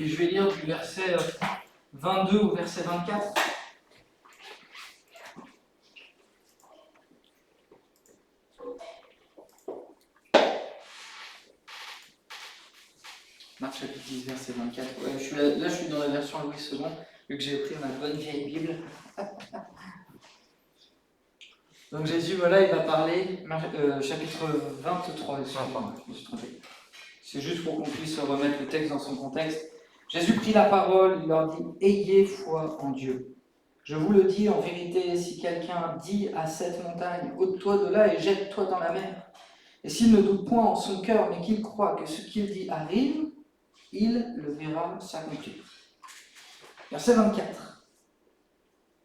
Et je vais lire du verset 22 au verset 24. Marc chapitre 10, verset 24. Ouais, je suis dans la version Louis II, vu que j'ai pris ma bonne vieille Bible. Donc Jésus, voilà, il va parler, chapitre 23, excusez-moi, je me suis trompé. C'est juste pour qu'on puisse remettre le texte dans son contexte. Jésus prit la parole, il leur dit « Ayez foi en Dieu. Je vous le dis en vérité, si quelqu'un dit à cette montagne, ôte-toi de là et jette-toi dans la mer, et s'il ne doute point en son cœur, mais qu'il croit que ce qu'il dit arrive, il le verra s'accomplir. » Verset 24.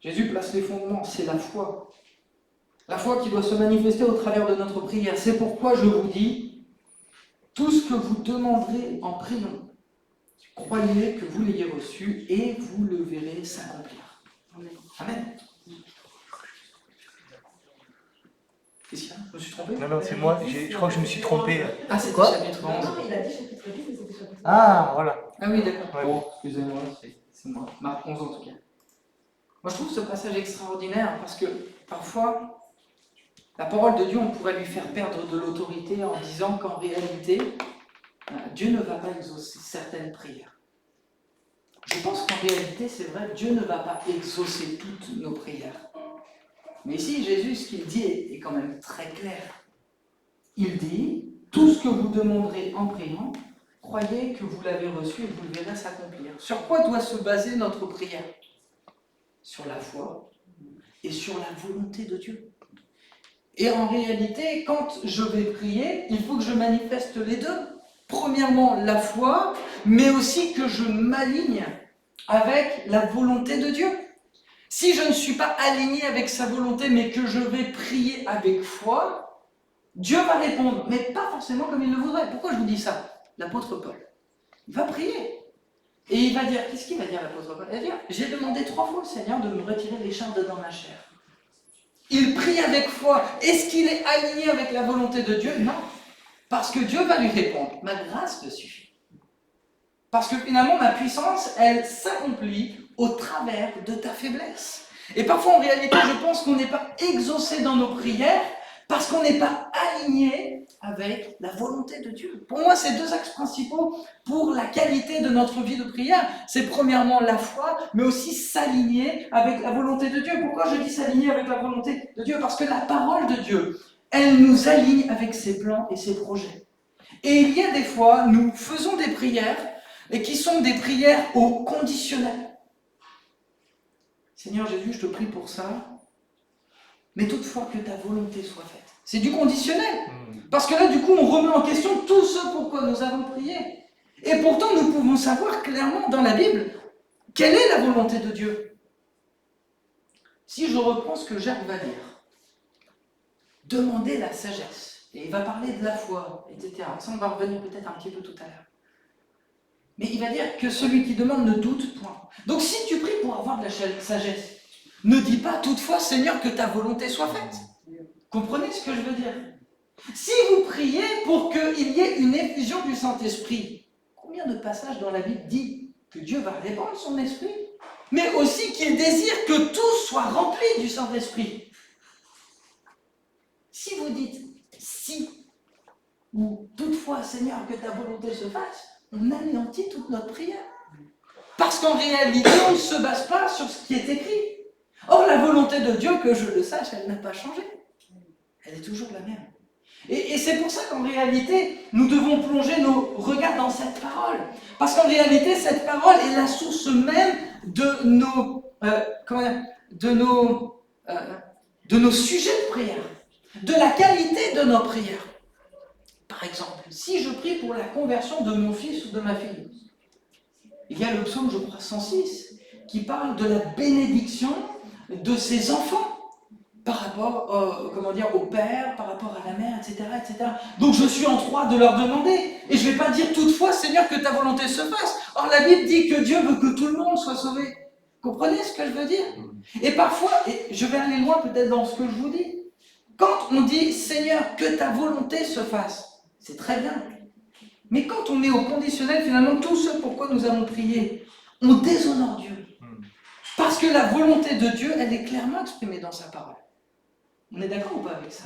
Jésus place les fondements, c'est la foi. La foi qui doit se manifester au travers de notre prière. C'est pourquoi je vous dis, tout ce que vous demanderez en priant, croyez que vous l'ayez reçu et vous le verrez s'accomplir. Amen. Amen. Qu'est-ce qu'il y a ? Je me suis trompé ? Non, c'est moi, je crois que je me suis trompé. Ah, c'était Quoi ? chapitre 11. Non, il a dit chapitre 10, mais c'était chapitre 11. Ah, voilà. Ah oui, d'accord. Ouais. Bon, excusez-moi, c'est moi. Marc 11 en tout cas. Moi, je trouve ce passage extraordinaire parce que parfois, la parole de Dieu, on pourrait lui faire perdre de l'autorité en disant qu'en réalité, Dieu ne va pas exaucer certaines prières. Je pense qu'en réalité, c'est vrai, Dieu ne va pas exaucer toutes nos prières. Mais ici, Jésus, ce qu'il dit est quand même très clair. Il dit, tout ce que vous demanderez en priant, croyez que vous l'avez reçu et vous le verrez s'accomplir. Sur quoi doit se baser notre prière ? Sur la foi et sur la volonté de Dieu. Et en réalité, quand je vais prier, il faut que je manifeste les deux. Premièrement, la foi, mais aussi que je m'aligne avec la volonté de Dieu. Si je ne suis pas aligné avec sa volonté, mais que je vais prier avec foi, Dieu va répondre, mais pas forcément comme il le voudrait. Pourquoi je vous dis ça ? L'apôtre Paul, il va prier. Et il va dire, qu'est-ce qu'il va dire l'apôtre Paul ? Il va dire, j'ai demandé 3 fois au Seigneur de me retirer les charmes de dans ma chair. Il prie avec foi. Est-ce qu'il est aligné avec la volonté de Dieu ? Non. Parce que Dieu va lui répondre, ma grâce te suffit. Parce que finalement, ma puissance, elle s'accomplit au travers de ta faiblesse. Et parfois, en réalité, je pense qu'on n'est pas exaucé dans nos prières parce qu'on n'est pas aligné avec la volonté de Dieu. Pour moi, c'est 2 axes principaux pour la qualité de notre vie de prière. C'est premièrement la foi, mais aussi s'aligner avec la volonté de Dieu. Pourquoi je dis s'aligner avec la volonté de Dieu ? Parce que la parole de Dieu, elle nous aligne avec ses plans et ses projets. Et il y a des fois, nous faisons des prières, et qui sont des prières au conditionnel. Seigneur Jésus, je te prie pour ça, mais toutefois que ta volonté soit faite. C'est du conditionnel. Parce que là, du coup, on remet en question tout ce pourquoi nous avons prié. Et pourtant, nous pouvons savoir clairement dans la Bible quelle est la volonté de Dieu. Si je reprends ce que Jacques va dire, demander la sagesse, et il va parler de la foi, etc. Ça, on va revenir peut-être un petit peu tout à l'heure. Mais il va dire que celui qui demande ne doute point. Donc si tu pries pour avoir de la sagesse, ne dis pas toutefois, Seigneur, que ta volonté soit faite. Comprenez ce que je veux dire ? Si vous priez pour qu'il y ait une effusion du Saint-Esprit, combien de passages dans la Bible dit que Dieu va répandre son esprit, mais aussi qu'il désire que tout soit rempli du Saint-Esprit. Si vous dites « si » ou « toutefois, Seigneur, que ta volonté se fasse », on anéantit toute notre prière. Parce qu'en réalité, on ne se base pas sur ce qui est écrit. Or, la volonté de Dieu, que je le sache, elle n'a pas changé. Elle est toujours la même. Et c'est pour ça qu'en réalité, nous devons plonger nos regards dans cette parole. Parce qu'en réalité, cette parole est la source même de nos sujets de prière, de la qualité de nos prières. Par exemple, si je prie pour la conversion de mon fils ou de ma fille, il y a le psaume, je crois, 106, qui parle de la bénédiction de ses enfants par rapport au père, par rapport à la mère, etc., etc. Donc je suis en droit de leur demander. Et je ne vais pas dire toutefois, Seigneur, que ta volonté se fasse. Or la Bible dit que Dieu veut que tout le monde soit sauvé. Comprenez ce que je veux dire ? Et parfois, et je vais aller loin peut-être dans ce que je vous dis, quand on dit, Seigneur, que ta volonté se fasse, c'est très bien. Mais quand on met au conditionnel, finalement, tout ce pourquoi nous avons prié, on déshonore Dieu. Parce que la volonté de Dieu, elle est clairement exprimée dans sa parole. On est d'accord ou pas avec ça?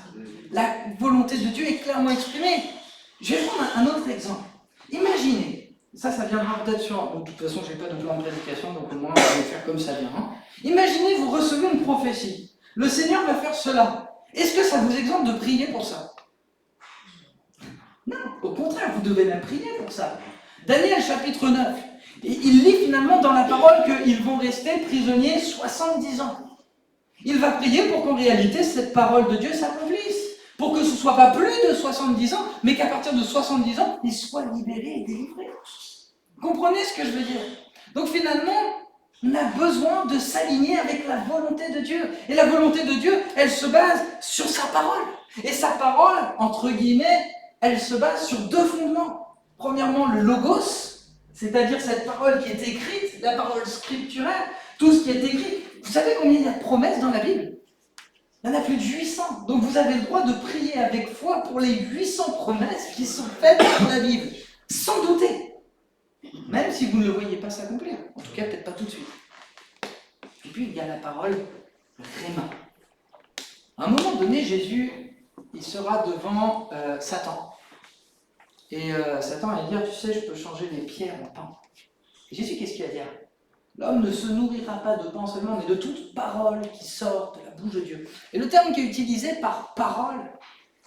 La volonté de Dieu est clairement exprimée. Je vais prendre un autre exemple. Imaginez, ça viendra peut-être sur... Bon, de toute façon, je n'ai pas de plan de prédication, donc au moins, on va le faire comme ça vient. Hein. Imaginez, vous recevez une prophétie. Le Seigneur va faire cela. Est-ce que ça vous exempte de prier pour ça? Non, au contraire, vous devez même prier pour ça. Daniel chapitre 9, il lit finalement dans la parole qu'ils vont rester prisonniers 70 ans. Il va prier pour qu'en réalité cette parole de Dieu s'accomplisse. Pour que ce ne soit pas plus de 70 ans, mais qu'à partir de 70 ans, ils soient libérés et délivrés. Vous comprenez ce que je veux dire? Donc finalement, on a besoin de s'aligner avec la volonté de Dieu. Et la volonté de Dieu, elle se base sur sa parole. Et sa parole, entre guillemets, elle se base sur deux fondements. Premièrement, le logos, c'est-à-dire cette parole qui est écrite, la parole scripturaire, tout ce qui est écrit. Vous savez combien il y a de promesses dans la Bible? Il y en a plus de 800. Donc vous avez le droit de prier avec foi pour les 800 promesses qui sont faites dans la Bible, sans douter. Même si vous ne le voyez pas s'accomplir. En tout cas, peut-être pas tout de suite. Et puis, il y a la parole Réma. À un moment donné, Jésus, il sera devant Satan. Et Satan va dire, tu sais, je peux changer les pierres en pain. Et Jésus, qu'est-ce qu'il va dire? L'homme ne se nourrira pas de pain seulement, mais de toute parole qui sort de la bouche de Dieu. Et le terme qui est utilisé par parole,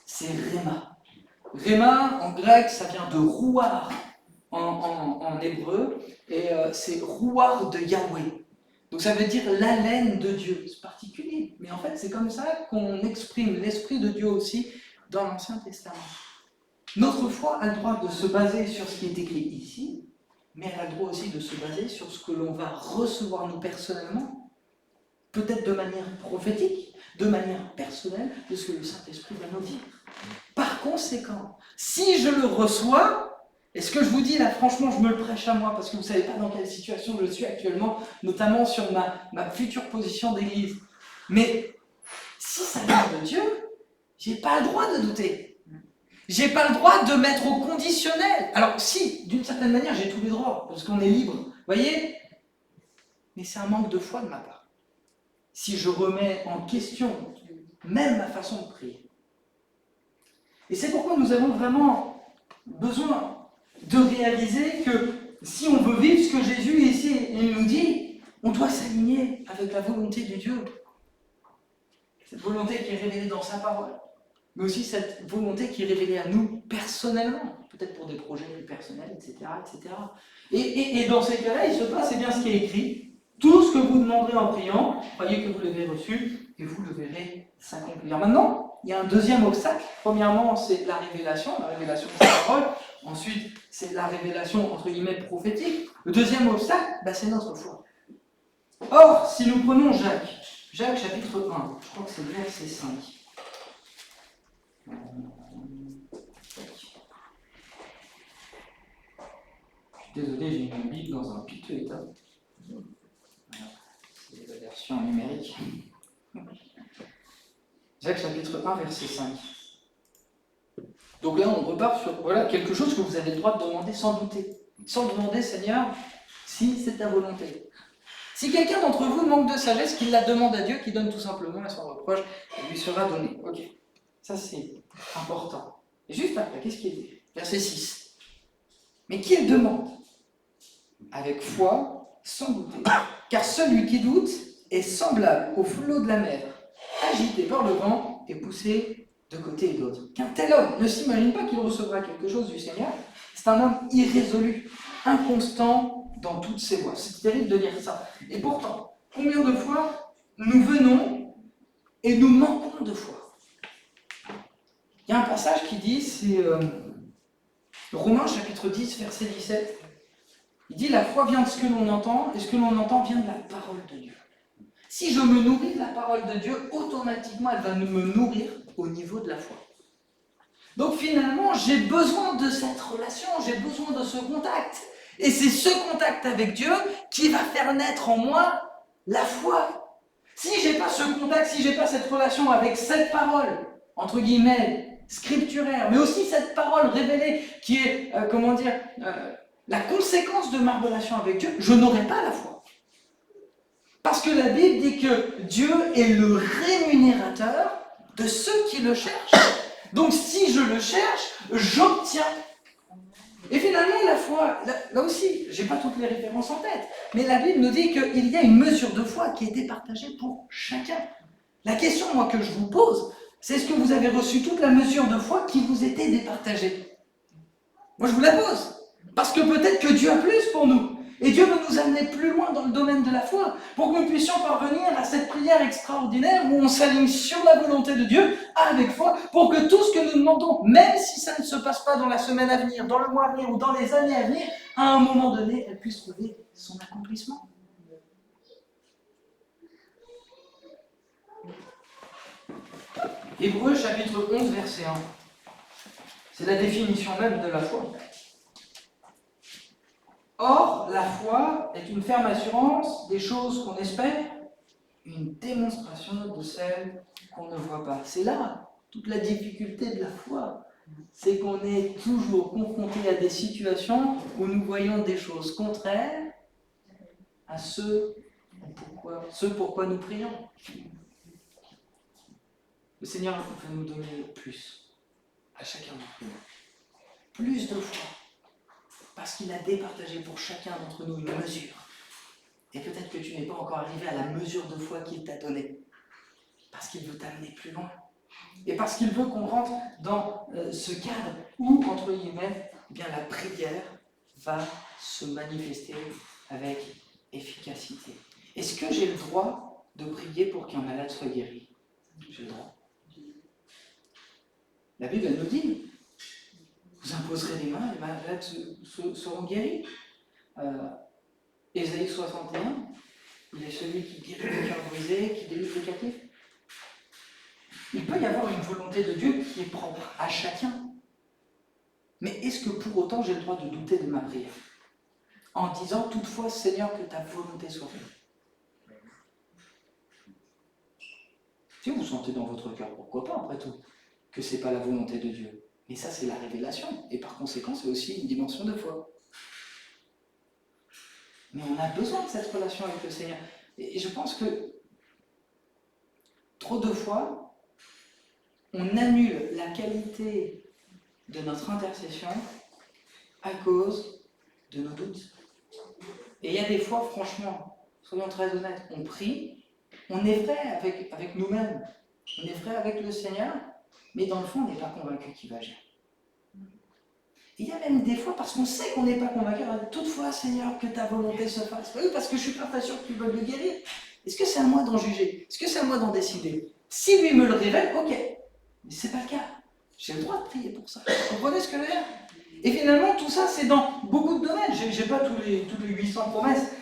c'est Réma. Réma, en grec, ça vient de rouar en hébreu, et c'est rouar de Yahweh. Donc ça veut dire l'haleine de Dieu. C'est particulier, mais en fait, c'est comme ça qu'on exprime l'Esprit de Dieu aussi dans l'Ancien Testament. Notre foi a le droit de se baser sur ce qui est écrit ici, mais elle a le droit aussi de se baser sur ce que l'on va recevoir nous personnellement, peut-être de manière prophétique, de manière personnelle, de ce que le Saint-Esprit va nous dire. Par conséquent, si je le reçois, et ce que je vous dis là, franchement, je me le prêche à moi, parce que vous ne savez pas dans quelle situation je suis actuellement, notamment sur ma future position d'église. Mais si ça vient de Dieu, j'ai pas le droit de douter. J'ai pas le droit de mettre au conditionnel. Alors si, d'une certaine manière, j'ai tous les droits, parce qu'on est libre, vous voyez? Mais c'est un manque de foi de ma part. Si je remets en question même ma façon de prier. Et c'est pourquoi nous avons vraiment besoin de réaliser que si on veut vivre ce que Jésus ici il nous dit, on doit s'aligner avec la volonté de Dieu. Cette volonté qui est révélée dans sa parole. Mais aussi cette volonté qui est révélée à nous personnellement, peut-être pour des projets plus personnels, etc. etc. Et dans ces cas-là, il se passe bien ce qui est écrit. Tout ce que vous demanderez en priant, croyez que vous l'avez reçu et vous le verrez s'accomplir. Maintenant, il y a un deuxième obstacle. Premièrement, c'est la révélation de sa parole. Ensuite, c'est la révélation, entre guillemets, prophétique. Le deuxième obstacle, c'est notre foi. Or, si nous prenons Jacques chapitre 1, je crois que c'est le verset 5. Je suis désolé, j'ai une Bible dans un piteux état. Voilà. C'est la version numérique. Jacques chapitre 1, verset 5. Donc là, on repart sur quelque chose que vous avez le droit de demander sans douter. Sans demander, Seigneur, si c'est ta volonté. Si quelqu'un d'entre vous manque de sagesse, qu'il la demande à Dieu, qui donne tout simplement à son reproche, elle lui sera donnée. Ok. Ça, c'est important. Et juste après, qu'est-ce qu'il dit? Verset 6. Mais qu'il demande avec foi, sans douter. Car celui qui doute est semblable au flot de la mer, agité par le vent et poussé de côté et d'autre. Qu'un tel homme ne s'imagine pas qu'il recevra quelque chose du Seigneur. C'est un homme irrésolu, inconstant dans toutes ses voies. C'est terrible de lire ça. Et pourtant, combien de fois nous venons et nous manquons de foi? Il y a un passage qui dit, c'est Romains chapitre 10, verset 17. Il dit, la foi vient de ce que l'on entend, et ce que l'on entend vient de la parole de Dieu. Si je me nourris de la parole de Dieu, automatiquement, elle va me nourrir au niveau de la foi. Donc finalement, j'ai besoin de cette relation, j'ai besoin de ce contact. Et c'est ce contact avec Dieu qui va faire naître en moi la foi. Si j'ai pas ce contact, si j'ai pas cette relation avec cette parole, entre guillemets, scripturaire, mais aussi cette parole révélée qui est, la conséquence de ma relation avec Dieu, je n'aurai pas la foi. Parce que la Bible dit que Dieu est le rémunérateur de ceux qui le cherchent. Donc si je le cherche, j'obtiens. Et finalement, la foi, là aussi, je n'ai pas toutes les références en tête, mais la Bible nous dit qu'il y a une mesure de foi qui est départagée pour chacun. La question, moi, que je vous pose, c'est est-ce que vous avez reçu toute la mesure de foi qui vous était départagée? Moi, je vous la pose. Parce que peut-être que Dieu a plus pour nous. Et Dieu veut nous amener plus loin dans le domaine de la foi, pour que nous puissions parvenir à cette prière extraordinaire où on s'aligne sur la volonté de Dieu avec foi, pour que tout ce que nous demandons, même si ça ne se passe pas dans la semaine à venir, dans le mois à venir ou dans les années à venir, à un moment donné, elle puisse trouver son accomplissement. Hébreux chapitre 11, verset 1. C'est la définition même de la foi. Or, la foi est une ferme assurance des choses qu'on espère, une démonstration de celles qu'on ne voit pas. C'est là toute la difficulté de la foi. C'est qu'on est toujours confronté à des situations où nous voyons des choses contraires à ce pourquoi nous prions. Le Seigneur veut nous donner plus à chacun d'entre nous. Plus de foi. Parce qu'il a départagé pour chacun d'entre nous une mesure. Et peut-être que tu n'es pas encore arrivé à la mesure de foi qu'il t'a donnée. Parce qu'il veut t'amener plus loin. Et parce qu'il veut qu'on rentre dans ce cadre où, entre guillemets, eh bien, la prière va se manifester avec efficacité. Est-ce que j'ai le droit de prier pour qu'un malade soit guéri? J'ai le droit. La Bible, elle nous dit, vous imposerez les mains, les malades seront guéris. Ésaïe 61, il est celui qui guérit le cœur brisé, qui délivre les captifs. Il peut y avoir une volonté de Dieu qui est propre à chacun. Mais est-ce que pour autant j'ai le droit de douter de ma prière? En disant toutefois, Seigneur, que ta volonté soit faite. Si vous sentez dans votre cœur, pourquoi pas après tout, que ce n'est pas la volonté de Dieu. Mais ça, c'est la révélation. Et par conséquent, c'est aussi une dimension de foi. Mais on a besoin de cette relation avec le Seigneur. Et je pense que trop de fois, on annule la qualité de notre intercession à cause de nos doutes. Et il y a des fois, franchement, soyons très honnêtes, on prie, on est vrai avec nous-mêmes, on est vrai avec le Seigneur, mais dans le fond, on n'est pas convaincu qu'il va agir. Il y a même des fois, parce qu'on sait qu'on n'est pas convaincu, toutefois, Seigneur, que ta volonté se fasse. Oui, parce que je ne suis pas sûr que tu veuilles le guérir. Est-ce que c'est à moi d'en juger? Est-ce que c'est à moi d'en décider? Si lui me le révèle, ok. Mais ce n'est pas le cas. J'ai le droit de prier pour ça. Vous comprenez ce que je veux dire? Et finalement, tout ça, c'est dans beaucoup de domaines. Je n'ai pas toutes les 800 promesses,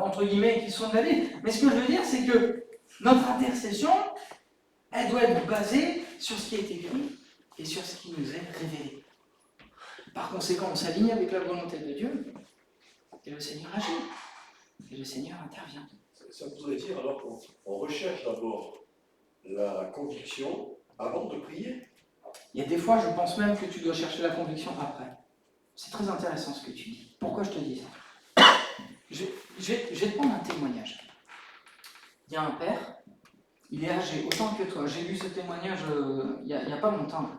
entre guillemets, qui sont de la Bible. Mais ce que je veux dire, c'est que notre intercession, elle doit être basée sur ce qui est écrit et sur ce qui nous est révélé. Par conséquent, on s'aligne avec la volonté de Dieu et le Seigneur agit. Et le Seigneur intervient. Ça voudrait dire alors qu'on recherche d'abord la conviction avant de prier? Il y a des fois, je pense même que tu dois chercher la conviction après. C'est très intéressant ce que tu dis. Pourquoi je te dis ça? Je vais te prendre un témoignage. Il y a un père, il est âgé autant que toi. J'ai lu ce témoignage il n'y a pas longtemps.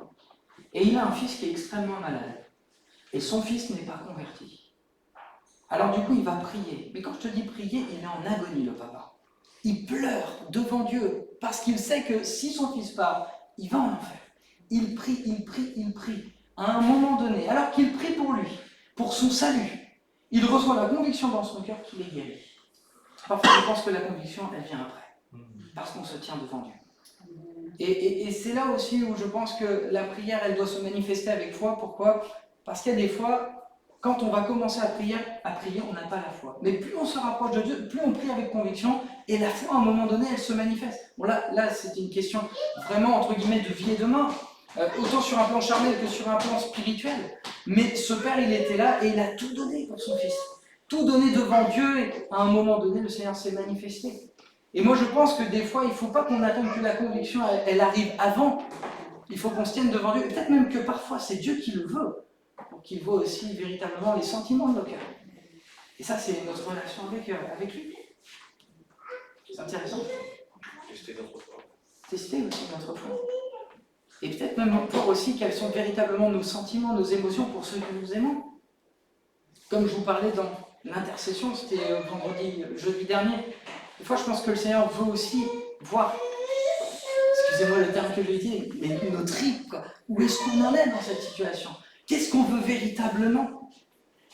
Et il a un fils qui est extrêmement malade. Et son fils n'est pas converti. Alors du coup, il va prier. Mais quand je te dis prier, il est en agonie, le papa. Il pleure devant Dieu parce qu'il sait que si son fils part, il va en enfer. Il prie, il prie, il prie. À un moment donné, alors qu'il prie pour lui, pour son salut, il reçoit la conviction dans son cœur qu'il est guéri. Parfois, je pense que la conviction, elle vient après. Parce qu'on se tient devant Dieu. Et c'est là aussi où je pense que la prière, elle doit se manifester avec foi. Pourquoi? Parce qu'il y a des fois, quand on va commencer à prier, on n'a pas la foi. Mais plus on se rapproche de Dieu, plus on prie avec conviction, et la foi, à un moment donné, elle se manifeste. Bon, là c'est une question vraiment, entre guillemets, de vie et de mort. Autant sur un plan charnel que sur un plan spirituel. Mais ce père, il était là et il a tout donné pour son fils. Tout donné devant Dieu, et à un moment donné, le Seigneur s'est manifesté. Et moi, je pense que des fois, il ne faut pas qu'on attende que la conviction, elle arrive avant Il faut qu'on se tienne devant Dieu, et peut-être même que parfois c'est Dieu qui le veut, pour qu'il voit aussi véritablement les sentiments de nos cœurs. Et ça, c'est notre relation avec lui. C'est intéressant. Tester notre foi. Tester aussi notre foi. Et peut-être même voir aussi quels sont véritablement nos sentiments, nos émotions pour ceux que nous aimons. Comme je vous parlais dans l'intercession, c'était jeudi dernier. Des fois, je pense que le Seigneur veut aussi voir, excusez-moi le terme que j'ai dit, mais nos tripes, quoi. Où est-ce qu'on en est dans cette situation? Qu'est-ce qu'on veut véritablement?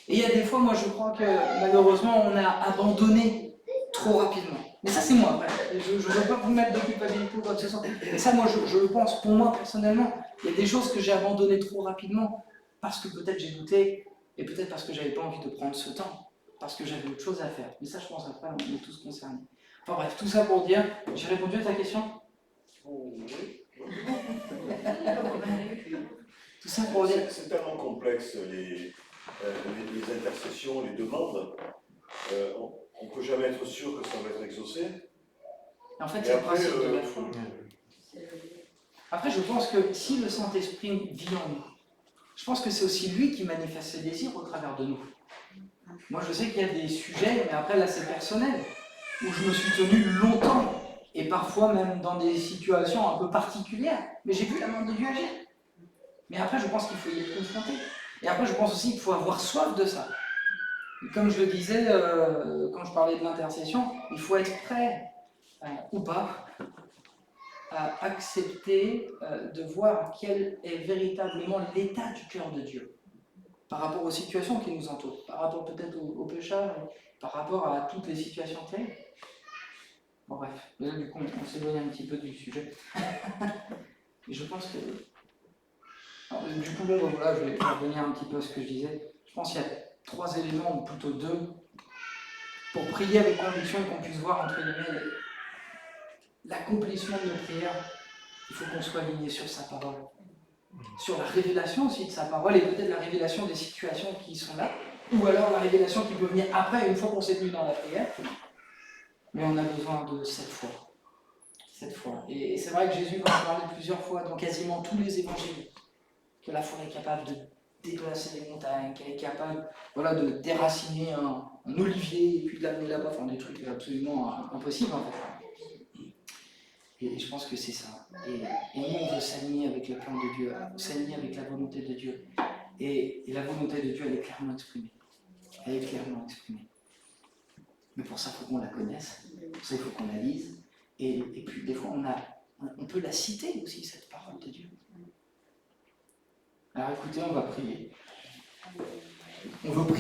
Et il y a des fois, moi, je crois que malheureusement, on a abandonné trop rapidement. Mais ça, c'est moi, après. Je ne veux pas vous mettre de culpabilité ou quoi que ce soit. Et ça, moi, je le pense. Pour moi, personnellement, il y a des choses que j'ai abandonnées trop rapidement parce que peut-être j'ai douté et peut-être parce que j'avais pas envie de prendre ce temps, parce que j'avais autre chose à faire. Mais ça, je pense après, on est tous concernés. Enfin bref, tout ça pour dire, j'ai répondu à ta question? Oui. Tout ça pour dire... C'est tellement complexe, les intercessions, les demandes. On ne peut jamais être sûr que ça va être exaucé. En fait, Et c'est le après, principe de la foi. Après, je pense que si le Saint-Esprit vit en nous, je pense que c'est aussi lui qui manifeste ses désirs au travers de nous. Moi, je sais qu'il y a des sujets, mais après, là, c'est personnel, où je me suis tenu longtemps, et parfois même dans des situations un peu particulières, mais j'ai vu la main de Dieu agir. Mais après, je pense qu'il faut y être confronté. Et après, je pense aussi qu'il faut avoir soif de ça. Et comme je le disais quand je parlais de l'intercession, il faut être prêt, ou pas, à accepter de voir quel est véritablement l'état du cœur de Dieu par rapport aux situations qui nous entourent, par rapport peut-être aux pécheurs, par rapport à toutes les situations terribles. Bon bref, là du coup on s'éloigne un petit peu du sujet. Et je pense que... Alors, du coup, bon, voilà, je vais revenir un petit peu à ce que je disais. Je pense qu'il y a 3 éléments, ou plutôt 2, pour prier avec conviction et qu'on puisse voir, entre guillemets, l'accomplissement de nos prières. Il faut qu'on soit aligné sur sa parole, sur la révélation aussi de sa parole, et peut-être la révélation des situations qui sont là, ou alors la révélation qui peut venir après, une fois qu'on s'est tenu dans la prière. Mais on a besoin de cette foi. Cette foi. Et c'est vrai que Jésus va en parler plusieurs fois dans quasiment tous les évangiles, que la foi est capable de déplacer les montagnes, qu'elle est capable de déraciner un olivier et puis de l'amener là-bas, enfin des trucs absolument impossibles en fait. Et je pense que c'est ça. Et nous, on veut s'aligner avec le plan de Dieu, s'aligner avec la volonté de Dieu. Et la volonté de Dieu, elle est clairement exprimée. Elle est clairement exprimée. Mais pour ça, il faut qu'on la connaisse, pour ça, il faut qu'on la lise. Et puis, des fois, on peut la citer aussi, cette parole de Dieu. Alors écoutez, on va prier. On veut prier.